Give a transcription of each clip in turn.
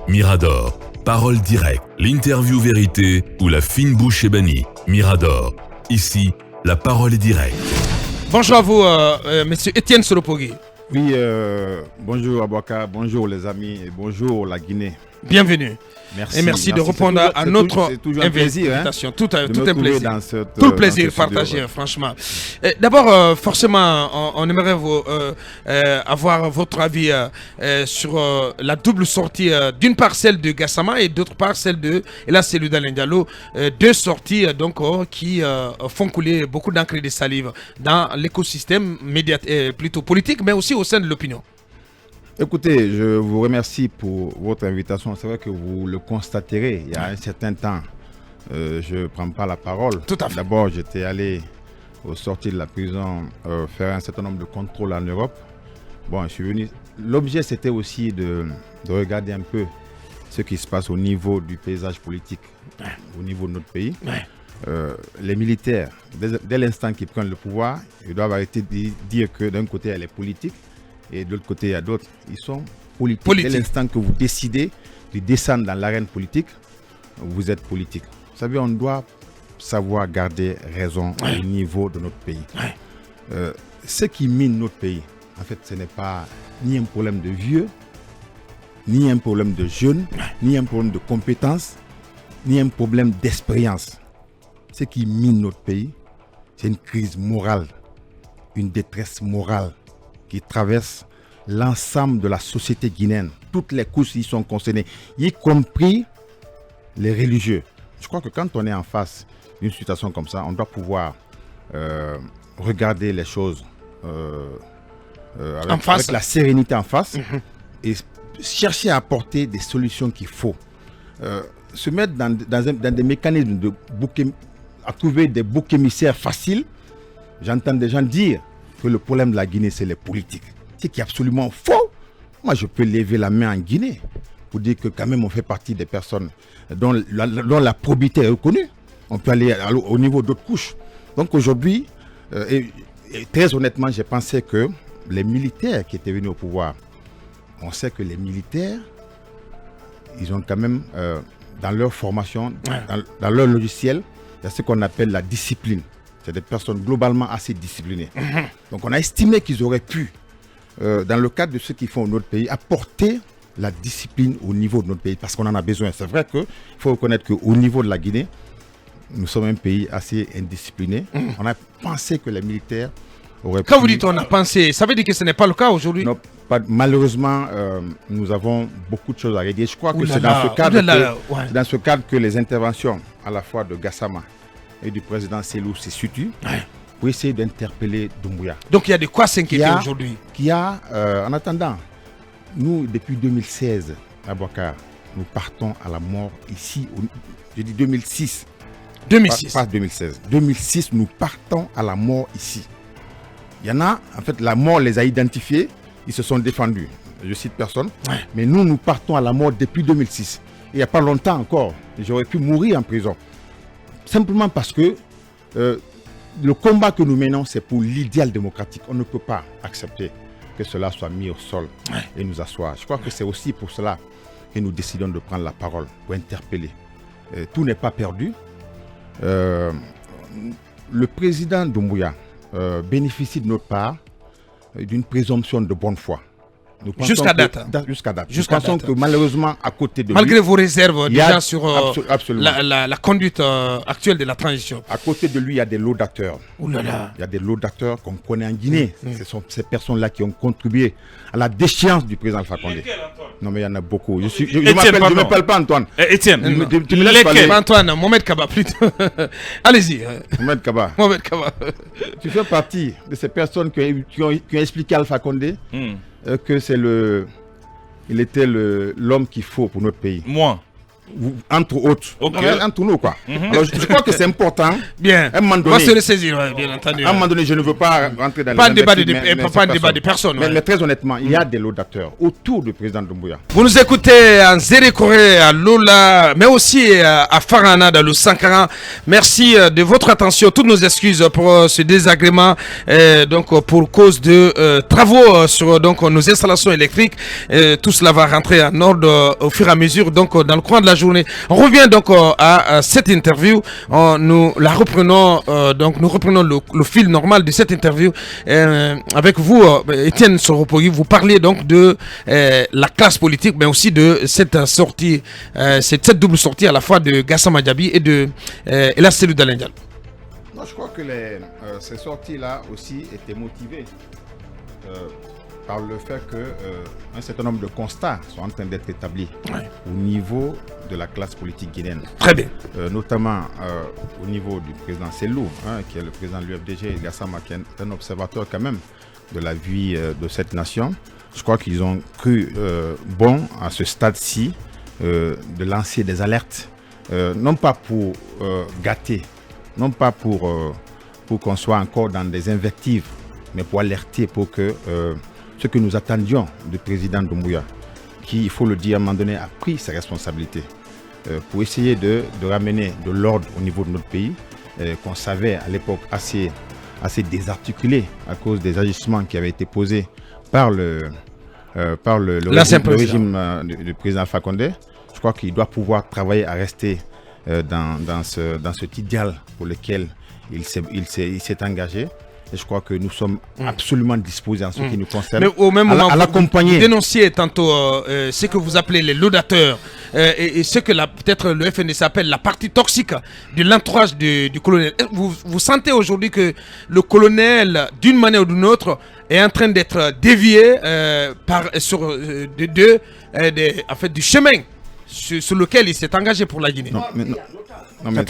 Mirador, parole directe, l'interview vérité ou la fine bouche ébanie. Mirador, ici, la parole est directe. Bonjour à vous, monsieur Étienne Solopogui. Oui, bonjour Abouaka, bonjour les amis et bonjour la Guinée. Bienvenue. Merci. Et merci de répondre à notre invitation. Tout un plaisir. Tout le plaisir partagé, ouais. Franchement. D'abord, forcément, on aimerait avoir votre avis sur la double sortie, d'une part celle de Gassama et d'autre part celle de celui d'Alain Diallo. Deux sorties qui font couler beaucoup d'encre et de salive dans l'écosystème plutôt politique, mais aussi au sein de l'opinion. Écoutez, je vous remercie pour votre invitation. C'est vrai que vous le constaterez, il y a un certain temps, je ne prends pas la parole. Tout à fait. D'abord, j'étais allé au sortir de la prison faire un certain nombre de contrôles en Europe. Bon, je suis venu. L'objet, c'était aussi de regarder un peu ce qui se passe au niveau du paysage politique, au niveau de notre pays. Les militaires, dès l'instant qu'ils prennent le pouvoir, ils doivent arrêter de dire que d'un côté, elle est politique. Et de l'autre côté, il y a d'autres, ils sont politiques. Dès l'instant que vous décidez de descendre dans l'arène politique, vous êtes politique. Vous savez, on doit savoir garder raison au niveau de notre pays. Ce qui mine notre pays, en fait, ce n'est pas ni un problème de vieux, ni un problème de jeunes, ni un problème de compétences, ni un problème d'expérience. Ce qui mine notre pays, c'est une crise morale, une détresse morale qui traverse l'ensemble de la société guinéenne. Toutes les couches y sont concernées, y compris les religieux. Je crois que quand on est en face d'une situation comme ça, on doit pouvoir regarder les choses avec la sérénité en face et chercher à apporter des solutions qu'il faut. Se mettre dans des mécanismes à trouver des boucs émissaires faciles. J'entends des gens dire que le problème de la Guinée, c'est les politiques. C'est qui est absolument faux. Moi, je peux lever la main en Guinée pour dire que quand même, on fait partie des personnes dont la probité est reconnue. On peut aller au niveau d'autres couches. Donc aujourd'hui, et très honnêtement, j'ai pensé que les militaires qui étaient venus au pouvoir, on sait que les militaires, ils ont quand même, dans leur formation, dans leur logiciel, il y a ce qu'on appelle la discipline. C'est des personnes globalement assez disciplinées. Donc on a estimé qu'ils auraient pu, dans le cadre de ce qu'ils font au notre pays, apporter la discipline au niveau de notre pays, parce qu'on en a besoin. C'est vrai qu'il faut reconnaître qu'au niveau de la Guinée, nous sommes un pays assez indiscipliné. On a pensé que les militaires auraient pu... Quand vous dites on a pensé, ça veut dire que ce n'est pas le cas aujourd'hui? Non, malheureusement, nous avons beaucoup de choses à régler. Je crois que c'est dans ce cadre que les interventions à la fois de Gassama et du président Selou se situent pour essayer d'interpeller Doumbouya. Donc il y a de quoi s'inquiéter aujourd'hui. En attendant, nous, depuis 2016, à Bouakar, nous partons à la mort ici. Je dis 2006. 2006. Pas 2016. 2006, nous partons à la mort ici. Il y en a, en fait, la mort les a identifiés, ils se sont défendus. Je cite personne. Mais nous partons à la mort depuis 2006. Et il n'y a pas longtemps encore, j'aurais pu mourir en prison. Simplement parce que le combat que nous menons, c'est pour l'idéal démocratique. On ne peut pas accepter que cela soit mis au sol et nous asseoir. Je crois que c'est aussi pour cela que nous décidons de prendre la parole, pour interpeller. Tout n'est pas perdu. Le président Doumbouya bénéficie de notre part d'une présomption de bonne foi. Jusqu'à date. Nous pensons que malheureusement, à côté de malgré lui, vos réserves déjà sur la conduite actuelle de la transition. À côté de lui, il y a des lots d'acteurs. Il y a des lots d'acteurs qu'on connaît en Guinée. Ce sont ces personnes-là qui ont contribué à la déchéance du président Alpha Condé. Non, mais il y en a beaucoup. Je ne m'appelle pas Antoine. Étienne, tu me laisses parler. Antoine, Mohamed Kaba plutôt. Allez-y. Mohamed Kaba. Tu fais partie de ces personnes qui ont expliqué à Alpha Condé que il était l'homme qu'il faut pour notre pays. Moi. entre autres, entre nous quoi. Alors je crois que c'est important. Bien. À un moment donné, on va se le saisir, bien entendu. À un moment donné, je ne veux pas rentrer dans pas un débat de personnes. Mais très honnêtement, il y a des laudateurs autour du président Doumbouya. Vous nous écoutez en Zéré Corée, à Lola, mais aussi à Farana, dans le Sankara. Merci de votre attention. Toutes nos excuses pour ce désagrément, donc pour cause de travaux sur donc nos installations électriques. Tout cela va rentrer en ordre au fur et à mesure, donc dans le courant de la journée. On revient donc à cette interview. Nous la reprenons, donc nous reprenons le fil normal de cette interview avec vous, Étienne Soropogui. Vous parlez donc de la classe politique, mais aussi de cette sortie, cette double sortie à la fois de Gassama Diaby et de Ella Selou Dalein Diallo. Je crois que ces sorties-là aussi étaient motivées par le fait qu'un certain nombre de constats sont en train d'être établis au niveau de la classe politique guinéenne. Très bien. Notamment au niveau du président Selou, qui est le président de l'UFDG, et Gassama, qui est un observateur quand même de la vie de cette nation. Je crois qu'ils ont cru bon à ce stade-ci de lancer des alertes, non pas pour gâter, non pas pour qu'on soit encore dans des invectives, mais pour alerter pour que ce que nous attendions du président Doumbouya, qui, il faut le dire, à un moment donné, a pris ses responsabilités pour essayer de ramener de l'ordre au niveau de notre pays, qu'on savait à l'époque assez désarticulé à cause des agissements qui avaient été posés par le régime du président Alpha Condé. Je crois qu'il doit pouvoir travailler à rester dans ce idéal pour lequel il s'est engagé. Et je crois que nous sommes absolument disposés en ce qui nous concerne. Mais au même moment, à l'accompagner. Vous dénonciez tantôt ce que vous appelez les laudateurs et ce que peut-être le FNDC appelle la partie toxique de l'entourage du colonel. Vous sentez aujourd'hui que le colonel, d'une manière ou d'une autre, est en train d'être dévié du chemin sur lequel il s'est engagé pour la Guinée? Non, mais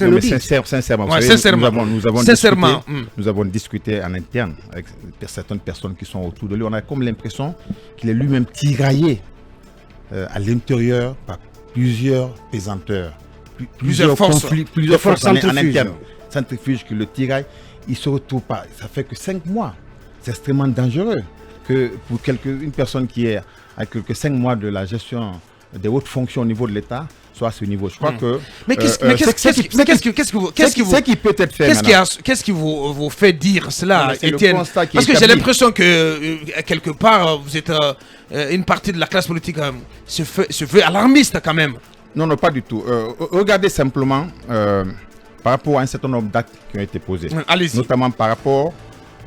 sincèrement, nous avons discuté en interne avec certaines personnes qui sont autour de lui. On a comme l'impression qu'il est lui-même tiraillé à l'intérieur par plusieurs pesanteurs, plusieurs forces en interne, centrifuges qui le tiraillent. Il ne se retrouve pas. Ça fait que 5 mois. C'est extrêmement dangereux que pour une personne qui est à quelques 5 mois de la gestion des hautes fonctions au niveau de l'État soit à ce niveau. Je crois que... Mais qu'est-ce qui vous fait dire cela, Étienne? Parce que j'ai l'impression que, quelque part, vous êtes une partie de la classe politique se fait alarmiste quand même. Non, pas du tout. Regardez simplement par rapport à un certain nombre d'actes qui ont été posés. Notamment par rapport...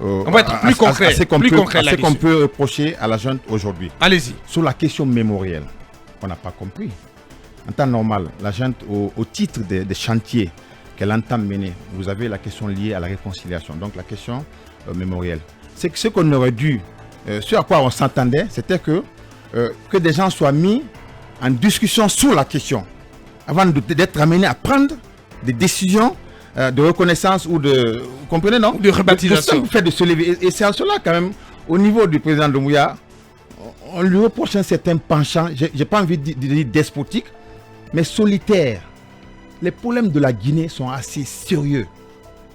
on va être plus concret. À ce qu'on peut reprocher à la junte aujourd'hui. Allez-y. Sur la question mémorielle, on n'a pas compris. En temps normal, la junte, au titre des chantiers qu'elle entend mener, vous avez la question liée à la réconciliation, donc la question mémorielle. C'est que ce qu'on aurait dû, ce à quoi on s'entendait, c'était que des gens soient mis en discussion sur la question, avant d'être amenés à prendre des décisions de reconnaissance ou de... Vous comprenez, non? De rebaptisation. Fait de se lever. Et c'est en cela, quand même, au niveau du président Doumbouya, on lui reproche un certain penchant, j'ai pas envie de dire despotique, mais solitaire. Les problèmes de la Guinée sont assez sérieux.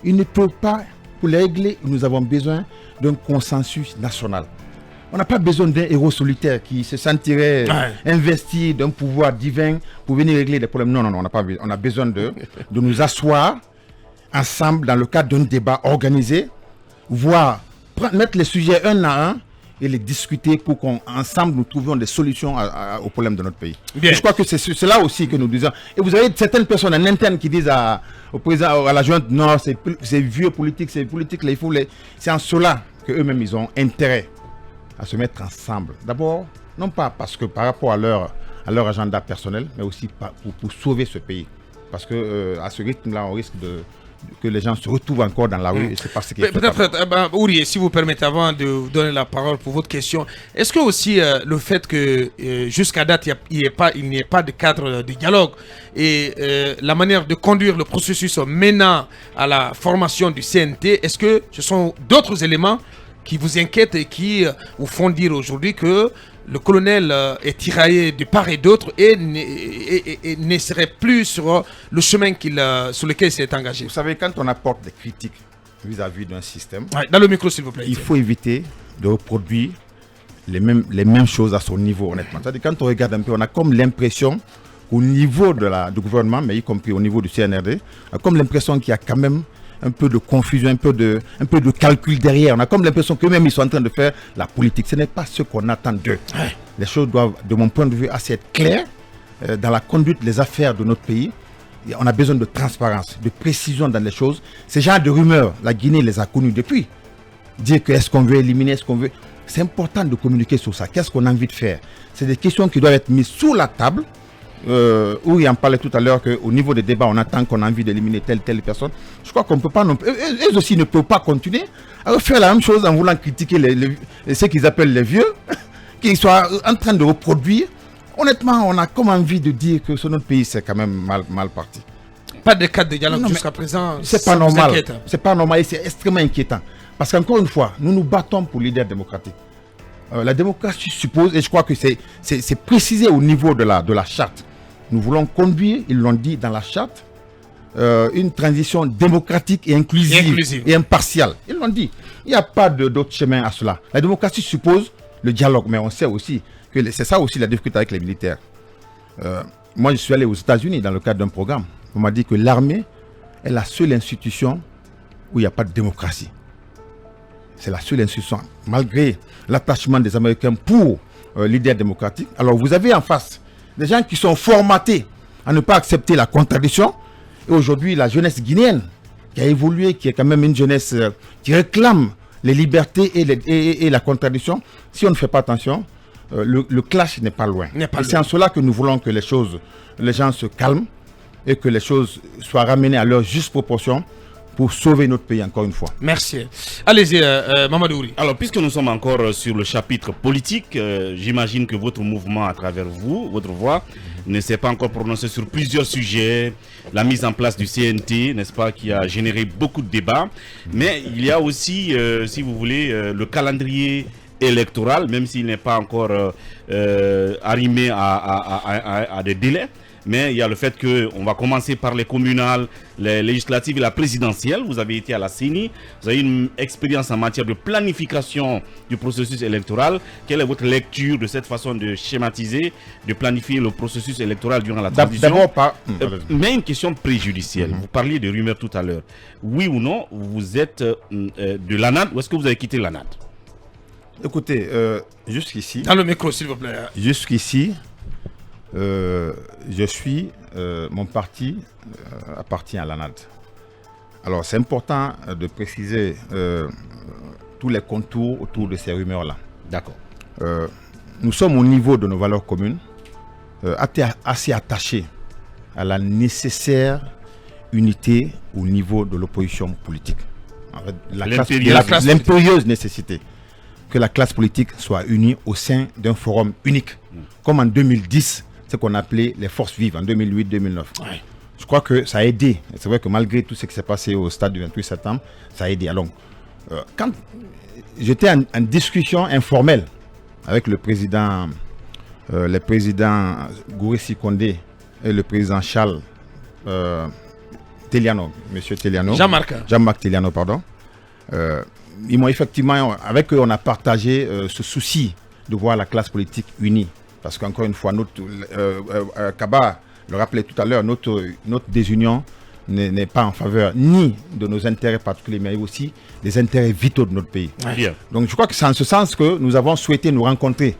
Ils ne peuvent pas, pour les régler, nous avons besoin d'un consensus national. On n'a pas besoin d'un héros solitaire qui se sentirait investi d'un pouvoir divin pour venir régler des problèmes. Non, on n'a pas besoin. On a besoin de nous asseoir ensemble dans le cadre d'un débat organisé, mettre les sujets un à un et les discuter pour qu'ensemble nous trouvions des solutions aux problèmes de notre pays. Je crois que c'est là aussi que nous disons. Et vous avez certaines personnes en interne qui disent au président, à la junte, non, c'est vieux politique, c'est politique, c'est en cela qu'eux-mêmes ils ont intérêt à se mettre ensemble. D'abord, non pas parce que par rapport à leur agenda personnel, mais aussi pour sauver ce pays. Parce que à ce rythme-là, on risque que les gens se retrouvent encore dans la rue et c'est pas ce qui est fait. Peut-être, Ouri, si vous permettez, avant de vous donner la parole pour votre question, est-ce que aussi le fait que jusqu'à date, il n'y ait pas de cadre de dialogue et la manière de conduire le processus menant à la formation du CNT, est-ce que ce sont d'autres éléments qui vous inquiètent et qui vous font dire aujourd'hui que le colonel est tiraillé de part et d'autre et ne serait plus sur le chemin sur lequel il s'est engagé. Vous savez, quand on apporte des critiques vis-à-vis d'un système, dans le micro s'il vous plaît, il faut éviter de reproduire les mêmes choses à son niveau, honnêtement. C'est-à-dire, quand on regarde un peu, on a comme l'impression au niveau du gouvernement, mais y compris au niveau du CNRD, on a comme l'impression qu'il y a quand même un peu de confusion, un peu de calcul derrière. On a comme l'impression qu'eux-mêmes, ils sont en train de faire la politique. Ce n'est pas ce qu'on attend d'eux. Ouais. Les choses doivent, de mon point de vue, assez être claires dans la conduite des affaires de notre pays. Et on a besoin de transparence, de précision dans les choses. Ces genres de rumeurs, la Guinée les a connues depuis. Dire que est-ce qu'on veut éliminer, est-ce qu'on veut... C'est important de communiquer sur ça. Qu'est-ce qu'on a envie de faire? C'est des questions qui doivent être mises sous la table. Où il en parlait tout à l'heure qu'au niveau des débats, on attend qu'on a envie d'éliminer telle personne. Je crois qu'on ne peut pas non plus. Eux aussi ne peuvent pas continuer à faire la même chose en voulant critiquer ce qu'ils appellent les vieux, qu'ils soient en train de reproduire. Honnêtement, on a comme envie de dire que sur notre pays, c'est quand même mal parti. Pas de cadre de dialogue jusqu'à présent. C'est pas normal. C'est pas normal et c'est extrêmement inquiétant. Parce qu'encore une fois, nous nous battons pour l'idée démocratique. La démocratie suppose, et je crois que c'est précisé au niveau de la charte. Nous voulons conduire, ils l'ont dit dans la charte, une transition démocratique et inclusive. Et impartiale. Ils l'ont dit. Il n'y a pas d'autre chemin à cela. La démocratie suppose le dialogue, mais on sait aussi que c'est ça aussi la difficulté avec les militaires. Moi, je suis allé aux États-Unis dans le cadre d'un programme. On m'a dit que l'armée est la seule institution où il n'y a pas de démocratie. C'est la seule institution, malgré l'attachement des Américains pour l'idée démocratique. Alors, vous avez en face des gens qui sont formatés à ne pas accepter la contradiction. Et aujourd'hui, la jeunesse guinéenne, qui a évolué, qui est quand même une jeunesse qui réclame les libertés et la contradiction, si on ne fait pas attention, le clash n'est pas loin. Et c'est en cela que nous voulons que les gens se calment et que les choses soient ramenées à leur juste proportion pour sauver notre pays encore une fois. Merci. Allez-y, Mamadou Ouri. Alors, puisque nous sommes encore sur le chapitre politique, j'imagine que votre mouvement, à travers vous, votre voix, ne s'est pas encore prononcé sur plusieurs sujets. La mise en place du CNT, n'est-ce pas, qui a généré beaucoup de débats. Mais il y a aussi, si vous voulez, le calendrier électoral, même s'il n'est pas encore arrimé à des délais. Mais il y a le fait qu'on va commencer par les communales, les législatives et la présidentielle. Vous avez été à la CENI, vous avez une expérience en matière de planification du processus électoral. Quelle est votre lecture de cette façon de schématiser, de planifier le processus électoral durant la transition? D'abord pas. Mais une question préjudicielle. Vous parliez de rumeurs tout à l'heure. Oui ou non, vous êtes de l'ANAD ou est-ce que vous avez quitté l'ANAD? Écoutez, jusqu'ici... Dans le micro, s'il vous plaît. Jusqu'ici... mon parti appartient à l'ANAD. Alors c'est important de préciser tous les contours autour de ces rumeurs-là. D'accord. Nous sommes au niveau de nos valeurs communes, assez attachés à la nécessaire unité au niveau de l'opposition politique. En fait, l'impérieuse nécessité que la classe politique soit unie au sein d'un forum unique, comme en 2010, ce qu'on appelait les forces vives en 2008-2009. Ouais. Je crois que ça a aidé. C'est vrai que malgré tout ce qui s'est passé au stade du 28 septembre, ça a aidé. Alors, quand j'étais en discussion informelle avec le président Gouressi Condé et le président Charles Teliano, monsieur Teliano. Jean-Marc Teliano, pardon. Ils m'ont effectivement, avec eux, on a partagé ce souci de voir la classe politique unie. Parce qu'encore une fois, Kaba le rappelait tout à l'heure, notre désunion n'est pas en faveur ni de nos intérêts particuliers, mais aussi des intérêts vitaux de notre pays. Bien. Donc je crois que c'est en ce sens que nous avons souhaité nous rencontrer.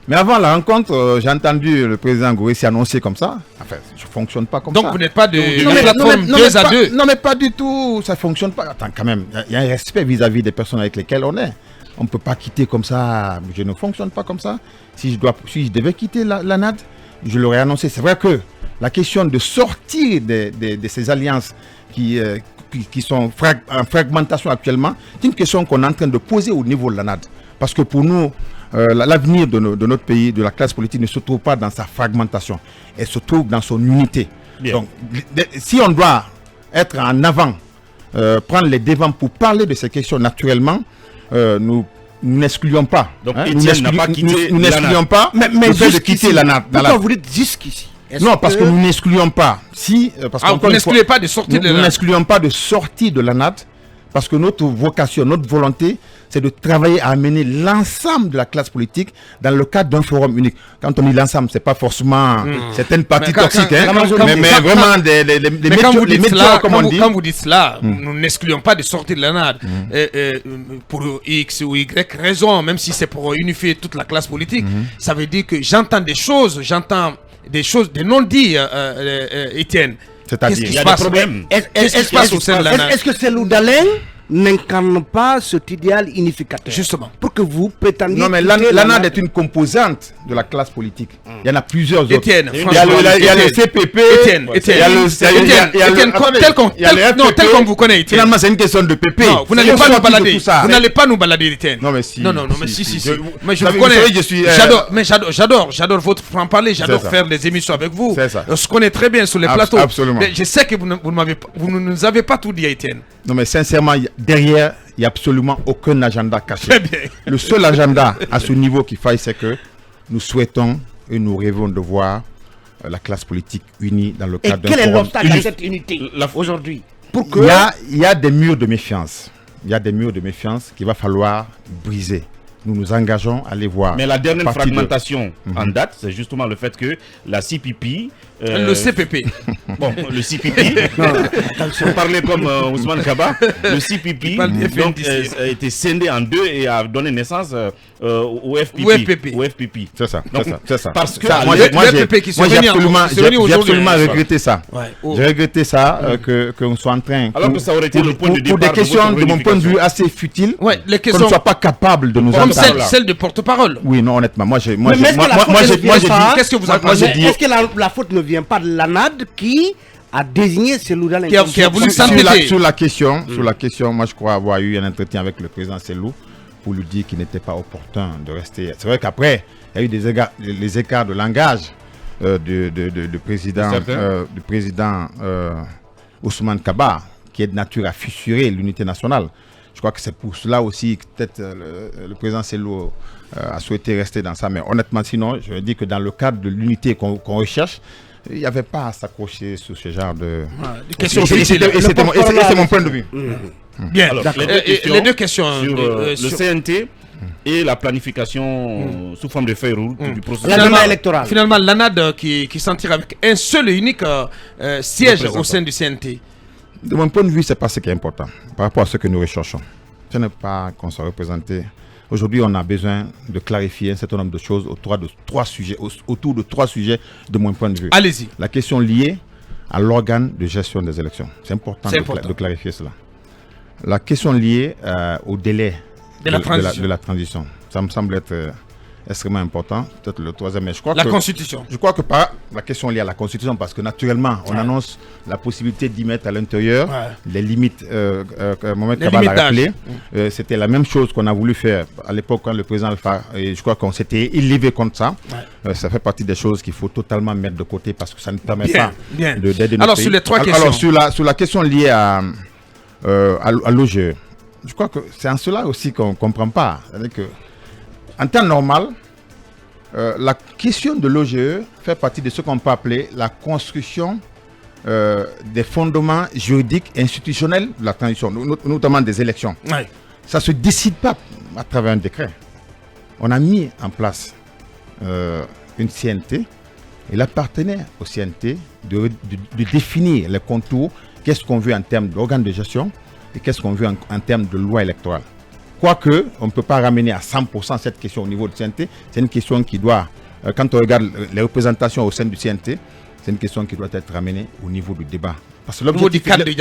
Mais avant la rencontre, j'ai entendu le président Gouressi annoncer comme ça. Enfin, je ne fonctionne pas comme ça. Donc vous n'êtes pas de plateforme 2 à 2. Non, mais pas du tout. Ça ne fonctionne pas. Attends, quand même, il y a un respect vis-à-vis des personnes avec lesquelles on est. On ne peut pas quitter comme ça. Je ne fonctionne pas comme ça. Si je devais quitter l'ANAD, je l'aurais annoncé. C'est vrai que la question de sortir de ces alliances qui sont en fragmentation actuellement, c'est une question qu'on est en train de poser au niveau de l'ANAD. Parce que pour nous, l'avenir de notre pays, de la classe politique, ne se trouve pas dans sa fragmentation. Elle se trouve dans son unité. Bien. Donc, si on doit être en avant, prendre les devants pour parler de ces questions naturellement, nous nous n'excluons pas. Donc Etienne n'a pas quitté nous n'excluons pas mais de quitter l'ANAD. Pourquoi vous dites jusqu'ici? Non, parce que nous n'excluons pas. Vous n'excluez pas de sortir de l'ANAD. Nous n'excluons pas de sortie de l'ANAD parce que notre vocation, notre volonté, c'est de travailler à amener l'ensemble de la classe politique dans le cadre d'un forum unique. Quand on dit l'ensemble, c'est pas forcément certaines parties toxiques, mais vraiment les médias, comme on dit. Quand vous dites cela, nous n'excluons pas de sortir de l'ANAD pour X ou Y raison, même si c'est pour unifier toute la classe politique. Ça veut dire que j'entends des choses, des non-dits, Etienne. C'est-à-dire, il y a des problèmes. Qu'est-ce qui se passe au sein de l'ANAD? Est-ce que Cellou Dalein n'incarne pas cet idéal unificateur? Justement. Pour que vous prétendiez... Non, mais l'ANAD est une composante de la classe politique. Il y en a plusieurs autres. Etienne, il y a le CPP. Etienne, tel qu'on vous connaît, Etienne. Finalement, c'est une question de PP. Non, vous n'allez pas nous balader. Vous n'allez pas nous balader, Etienne. Non, mais si. Non, mais si. Mais je vous connais. J'adore votre franc-parler. J'adore faire des émissions avec vous. On se connaît très bien sur les plateaux. Absolument. Mais je sais que vous ne nous avez pas tout dit, Etienne. Non, mais sincèrement, derrière, il n'y a absolument aucun agenda caché. Très bien. Le seul agenda à ce niveau qu'il faille, c'est que nous souhaitons et nous rêvons de voir la classe politique unie dans le cadre d'un forum. Et quel est l'obstacle à cette unité aujourd'hui? Il y a des murs de méfiance. Il y a des murs de méfiance qu'il va falloir briser. Nous nous engageons à les voir. Mais la dernière fragmentation en date, c'est justement le fait que la CPP... le CPP. Bon, le CPP, pour parler comme Ousmane Kaba, le CPP a été scindé en deux et a donné naissance au FPP. Au FPP. C'est ça. Parce que moi j'ai absolument regretté ça. J'ai regretté ça, qu'on soit en train... Alors que ça aurait été le point de départ. Pour des questions, de mon point de vue, assez futiles, qu'on ne soit pas capable de nous comme celle de porte-parole. Oui, non, honnêtement, moi j'ai dit... Qu'est-ce que vous en pensez? Est-ce que la faute ne vient pas de l'ANAD qui a désigné Cellou Dalein qui a voulu s'entêter sur la question, moi je crois avoir eu un entretien avec le président Cellou pour lui dire qu'il n'était pas opportun de rester. C'est vrai qu'après, il y a eu les écarts de langage du président Ousmane Kaba, qui est de nature à fissurer l'unité nationale. Je crois que c'est pour cela aussi que peut-être le président Cellou a souhaité rester dans ça. Mais honnêtement, sinon, je dis que dans le cadre de l'unité qu'on recherche, il n'y avait pas à s'accrocher sur ce genre de questions. Et c'est mon point de vue. Bien. Alors, les deux questions sur le CNT et la planification sous forme de feuille rouge du processus électoral. Finalement, l'ANAD qui s'en tire avec un seul et unique siège au sein du CNT. De mon point de vue, ce n'est pas ce qui est important par rapport à ce que nous recherchons. Ce n'est pas qu'on soit représenté. Aujourd'hui, on a besoin de clarifier un certain nombre de choses autour de trois sujets de mon point de vue. Allez-y. La question liée à l'organe de gestion des élections. C'est important de clarifier cela. La question liée au délai de la transition. Ça me semble être extrêmement important. Peut-être le troisième, mais je crois Constitution. Je crois que pas la question liée à la Constitution, parce que naturellement, on annonce la possibilité d'y mettre à l'intérieur les limites. Mohamed Kaba l'a rappelé. C'était la même chose qu'on a voulu faire à l'époque quand le président Alpha, et je crois qu'on s'était élevé contre ça. Ça fait partie des choses qu'il faut totalement mettre de côté parce que ça ne permet pas d'aider notre pays. Alors, sur les trois questions. Alors, sur la question liée à l'OGE, je crois que c'est en cela aussi qu'on ne comprend pas. C'est-à-dire que, en temps normal, la question de l'OGE fait partie de ce qu'on peut appeler la construction des fondements juridiques institutionnels de la transition, notamment des élections. Ça ne se décide pas à travers un décret. On a mis en place une CNT. Il appartenait au CNT de définir les contours, qu'est-ce qu'on veut en termes d'organes de gestion et qu'est-ce qu'on veut en termes de loi électorale. Quoique, on ne peut pas ramener à 100% cette question au niveau du CNT. C'est une question qui doit, quand on regarde les représentations au sein du CNT, c'est une question qui doit être ramenée au niveau du débat. Parce que l'objectif, du cadre du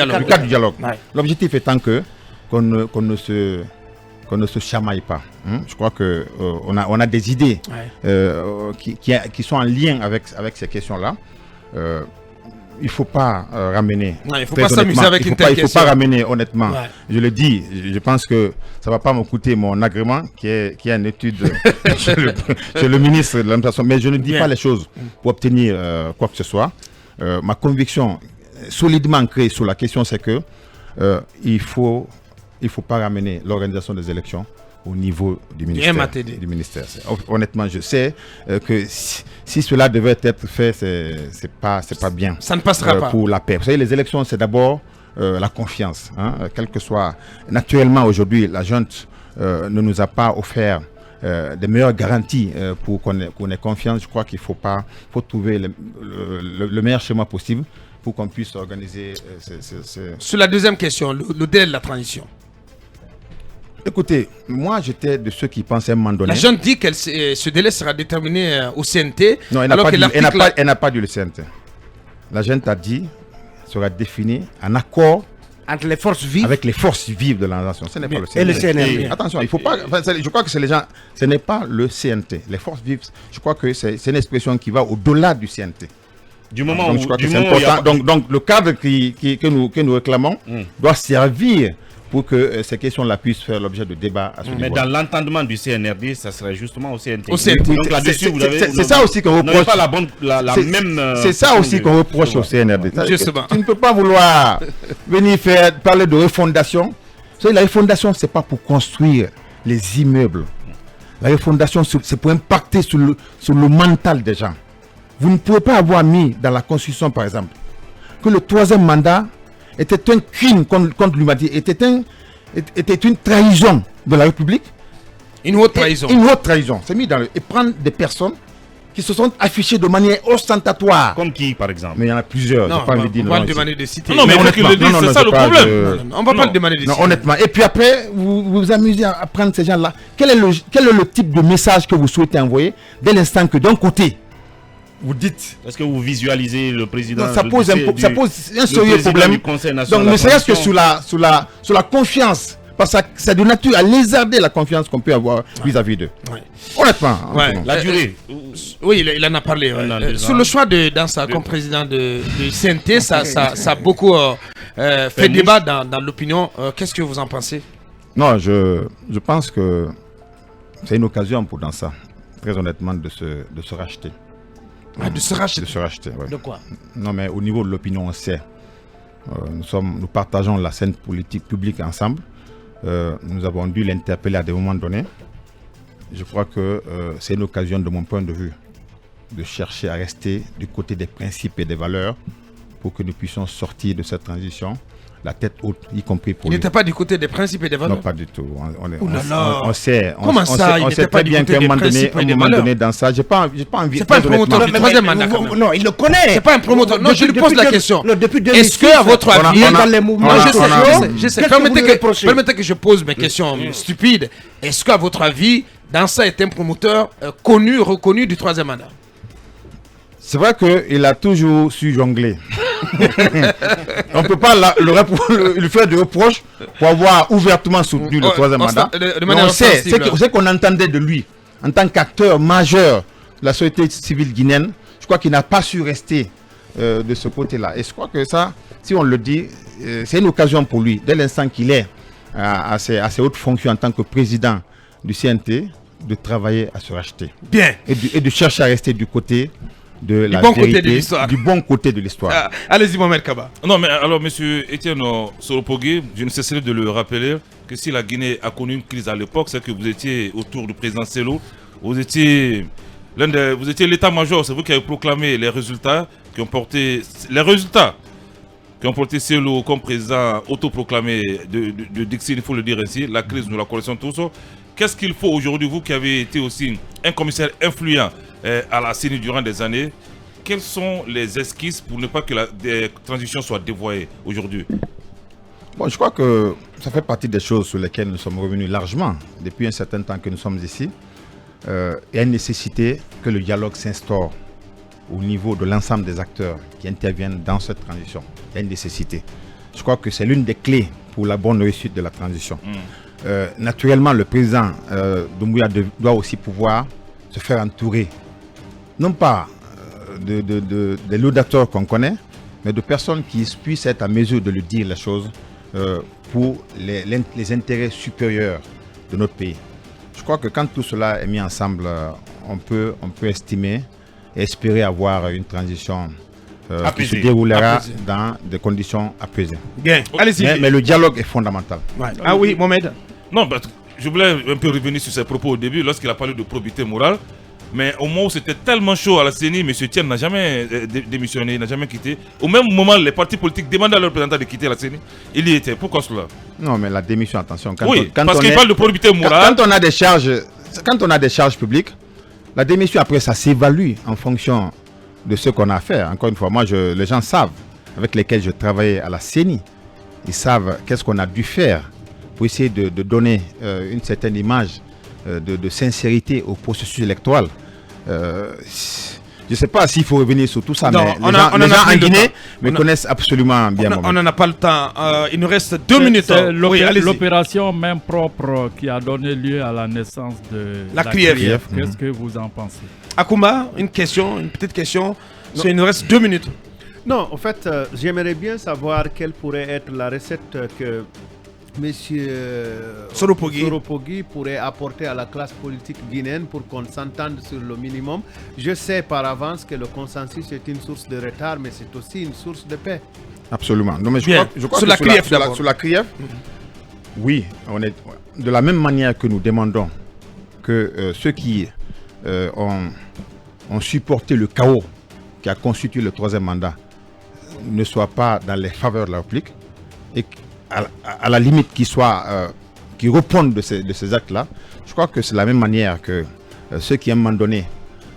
dialogue. L'objectif étant qu'on ne se chamaille pas. Je crois qu'on a des idées qui sont en lien avec ces questions-là. Il ne faut pas ramener. Il ne faut pas s'amuser avec une telle question. Il ne faut pas ramener honnêtement. Je le dis, je pense que ça ne va pas me coûter mon agrément qui est une étude chez le ministre de l'administration. Mais je ne dis pas les choses pour obtenir quoi que ce soit. Ma conviction solidement ancrée sur la question, c'est que il faut pas ramener l'organisation des élections au niveau du ministère. Honnêtement, je sais que si cela devait être fait, c'est pas bien. Ça ne passera pas. Pour la paix. Vous savez, les élections, c'est d'abord la confiance. Quel que soit. Naturellement, aujourd'hui, la junte ne nous a pas offert des meilleures garanties pour qu'on ait confiance. Je crois qu'il faut trouver le meilleur schéma possible pour qu'on puisse organiser. Sur la deuxième question, le délai de la transition. Écoutez, moi j'étais de ceux qui pensaient à un moment donné. La junte dit que ce délai sera déterminé au CNT. Non, elle n'a pas dit le CNT. La junte a dit sera défini en accord entre les forces vives, avec les forces vives de la nation. Ce n'est pas le CNT. Et le CNRD. Attention, il faut pas. Je crois que c'est les gens. Ce n'est pas le CNT. Les forces vives. Je crois que c'est une expression qui va au-delà du CNT. Du moment donc, où, je crois que c'est important. Donc le cadre que nous réclamons doit servir pour que ces questions-là puissent faire l'objet de débats à ce niveau. Mais dans l'entendement du CNRD, ça serait justement au CNT. Donc là-dessus, vous avez... C'est ça aussi qu'on reproche. C'est ça aussi qu'on reproche au CNRD. Tu ne peux pas vouloir venir parler de refondation. Vous savez, la refondation, ce n'est pas pour construire les immeubles. La refondation, c'est pour impacter sur le mental des gens. Vous ne pouvez pas avoir mis dans la Constitution, par exemple, que le troisième mandat était un crime contre l'humanité, était une trahison de la République. Une haute trahison. Une haute trahison. C'est mis dans et prendre des personnes qui se sont affichées de manière ostentatoire. Comme qui, par exemple? Mais il y en a plusieurs. Non, on va demander de citer. Non, mais on le dit, c'est ça le problème. On va pas le demander de citer. Honnêtement. Et puis après, vous vous amusez à prendre ces gens-là. Quel est le type de message que vous souhaitez envoyer dès l'instant que d'un côté, vous dites... Est-ce que vous visualisez le président... Ça pose un sérieux problème. Donc ne serait-ce que sur la confiance, parce que c'est de nature à lézarder la confiance qu'on peut avoir vis-à-vis d'eux. Ouais. Honnêtement. La durée. Oui, il en a parlé. Sur le choix de Dansa comme président du CNT, ça a beaucoup fait débat dans l'opinion. Qu'est-ce que vous en pensez? Non, je pense que c'est une occasion pour Dansa, très honnêtement, de se racheter. De se racheter. De se racheter, ouais. De quoi? Non, mais au niveau de l'opinion, on sait. Nous partageons la scène politique publique ensemble. Nous avons dû l'interpeller à des moments donnés. Je crois que c'est une occasion, de mon point de vue, de chercher à rester du côté des principes et des valeurs pour que nous puissions sortir de cette transition la tête haute, y compris pour... Il n'était pas du côté des principes et des valeurs? Non, pas du tout. On sait très bien qu'à un moment donné, dans ça, j'ai pas envie... C'est pas un promoteur du troisième mandat. Non, il le connaît. C'est pas un promoteur. Non, je lui pose la question. Est-ce qu'à votre avis... dans les mouvements... Je sais. Permettez que je pose mes questions stupides. Est-ce qu'à votre avis, Dansa est un promoteur connu, reconnu du troisième mandat? C'est vrai qu'il a toujours su jongler. On ne peut pas lui faire de reproches pour avoir ouvertement soutenu le troisième mandat. On sait qu'on entendait de lui en tant qu'acteur majeur de la société civile guinéenne. Je crois qu'il n'a pas su rester de ce côté-là. Et je crois que ça, si on le dit, c'est une occasion pour lui, dès l'instant qu'il est à ses hautes fonctions en tant que président du CNT, de travailler à se racheter. Bien. Et de chercher à rester du côté de la bon vérité, côté de l'histoire. Du bon côté de l'histoire. Allez-y, Mohamed Kaba. Non, mais alors, monsieur Étienne Soropogui, je ne cesserai de le rappeler que si la Guinée a connu une crise à l'époque, c'est que vous étiez autour du président Sello. Vous étiez l'état-major, c'est vous qui avez proclamé les résultats qui ont porté Sello comme président autoproclamé de Dixie, il faut le dire ainsi. La crise, nous la connaissons tous. Qu'est-ce qu'il faut aujourd'hui, vous qui avez été aussi un commissaire influent à la CENI durant des années, quelles sont les esquisses pour ne pas que la transition soit dévoyée aujourd'hui? Bon, je crois que ça fait partie des choses sur lesquelles nous sommes revenus largement depuis un certain temps que nous sommes ici. Il y a une nécessité que le dialogue s'instaure au niveau de l'ensemble des acteurs qui interviennent dans cette transition. Il y a une nécessité. Je crois que c'est l'une des clés pour la bonne réussite de la transition. Naturellement, le président Doumbouya doit aussi pouvoir se faire entourer, non pas des laudateurs qu'on connaît, mais de personnes qui puissent être à mesure de lui dire les choses pour les intérêts supérieurs de notre pays. Je crois que quand tout cela est mis ensemble, on peut estimer et espérer avoir une transition qui se déroulera dans des conditions apaisées. Bien, allez-y. Mais le dialogue est fondamental. Ouais. Ah oui, Mohamed? Non, je voulais un peu revenir sur ses propos au début, lorsqu'il a parlé de probité morale. Mais au moment où c'était tellement chaud à la CENI, M. Tienne n'a jamais démissionné, il n'a jamais quitté. Au même moment, les partis politiques demandaient à leurs représentants de quitter la CENI. Il y était. Pourquoi cela? Non, mais la démission, attention. Parce qu'il parle de probité morale. Quand on a des charges publiques, la démission, après, ça s'évalue en fonction de ce qu'on a à faire. Encore une fois, les gens savent, avec lesquels je travaillais à la CENI, ils savent qu'est-ce qu'on a dû faire pour essayer de donner une certaine image de sincérité au processus électoral. Je ne sais pas s'il faut revenir sur tout ça, non, mais les gens en Guinée me connaissent absolument bien. On n'en a pas le temps. Il nous reste 2 minutes. L'opération main propre qui a donné lieu à la naissance de la CRIEF. Qu'est-ce que vous en pensez? Akoumba, une petite question. Il nous reste 2 minutes. Non, en fait, j'aimerais bien savoir quelle pourrait être la recette que Monsieur Soropogui pourrait apporter à la classe politique guinéenne pour qu'on s'entende sur le minimum. Je sais par avance que le consensus est une source de retard, mais c'est aussi une source de paix. Absolument. Non, mais je crois sur que la CRIEF, oui, on est de la même manière que nous demandons que ceux qui ont supporté le chaos qui a constitué le 3e mandat ne soient pas dans les faveurs de la République et à la limite qui répondent de ces actes-là. Je crois que c'est la même manière que ceux qui à un moment donné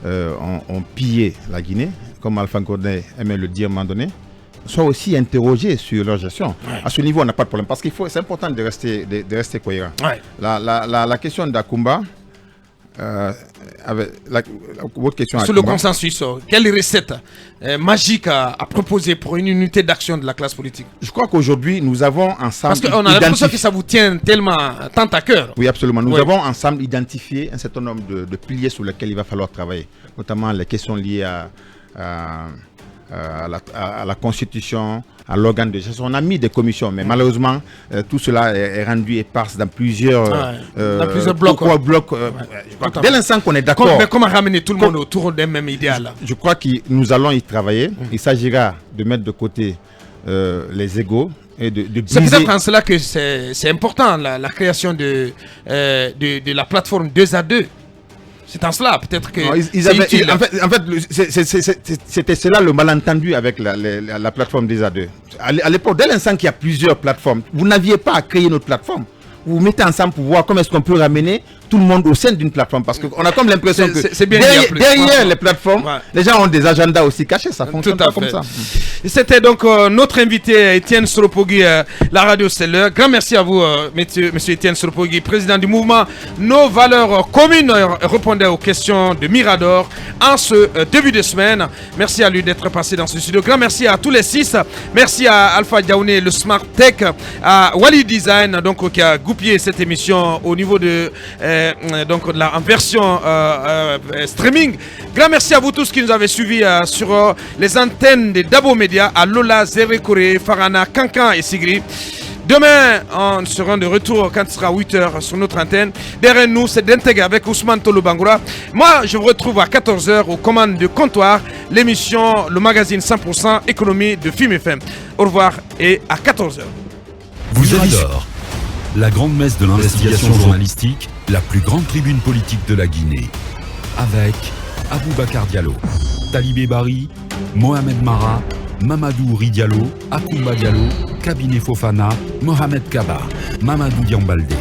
ont pillé la Guinée, comme Alpha Condé aimait le dire à un moment donné, soient aussi interrogés sur leur gestion. Ouais. À ce niveau, on n'a pas de problème, parce qu'il c'est important de rester cohérent. Ouais. La question d'Akoumba, votre question sur le consensus, quelle recette magique à proposer pour une unité d'action de la classe politique? Je crois qu'aujourd'hui, nous avons ensemble... Parce qu'on a l'impression que ça vous tient tant à cœur. Oui, absolument. Nous avons ensemble identifié un certain nombre de piliers sur lesquels il va falloir travailler, notamment les questions liées à la Constitution, à l'organe de gestion. On a mis des commissions, mais malheureusement, tout cela est rendu éparse dans plusieurs blocs. Dès l'instant qu'on est d'accord... Mais comment ramener tout le monde autour d'un même idéal? Je crois que nous allons y travailler. Il s'agira de mettre de côté les égos. C'est peut-être en cela que c'est important, la création de la plateforme 2A2. C'est en cela, peut-être que en fait, c'était cela le malentendu avec la plateforme des A2. À l'époque, dès l'instant qu'il y a plusieurs plateformes, vous n'aviez pas à créer notre plateforme. Vous vous mettez ensemble pour voir comment est-ce qu'on peut ramener tout le monde au sein d'une plateforme. Parce qu'on a comme l'impression que derrière les plateformes, les gens ont des agendas aussi cachés. Ça fonctionne pas comme ça. C'était donc notre invité Etienne Soropogui, la radio c'est l'heure. Grand merci à vous, monsieur Etienne Soropogui, président du mouvement Nos Valeurs Communes, répondait aux questions de Mirador en ce début de semaine. Merci à lui d'être passé dans ce studio. Grand merci à tous les 6. Merci à Alpha Diaouné, le Smart Tech, à Wally Design, donc qui a goupillé cette émission au niveau de en version streaming. Grand merci à vous tous qui nous avez suivis sur les antennes de Dabo Media, à Lola, Zérekore, Farana, Kankan et Sigri. Demain, on sera de retour quand il sera 8h sur notre antenne. Derrière nous, c'est d'intégrer avec Ousmane Tolo Bangoura. Moi, je vous retrouve à 14h aux commandes de comptoir, l'émission, le magazine 100% économie de Film FM. Au revoir et à 14h. Vous Mirador, la grande messe de l'investigation journalistique, la plus grande tribune politique de la Guinée. Avec Aboubacar Diallo, Talibé Bari, Mohamed Mara, Mamadou Ri Diallo, Akoumba Diallo, Kabinet Fofana, Mohamed Kaba, Mamadou Diambaldé.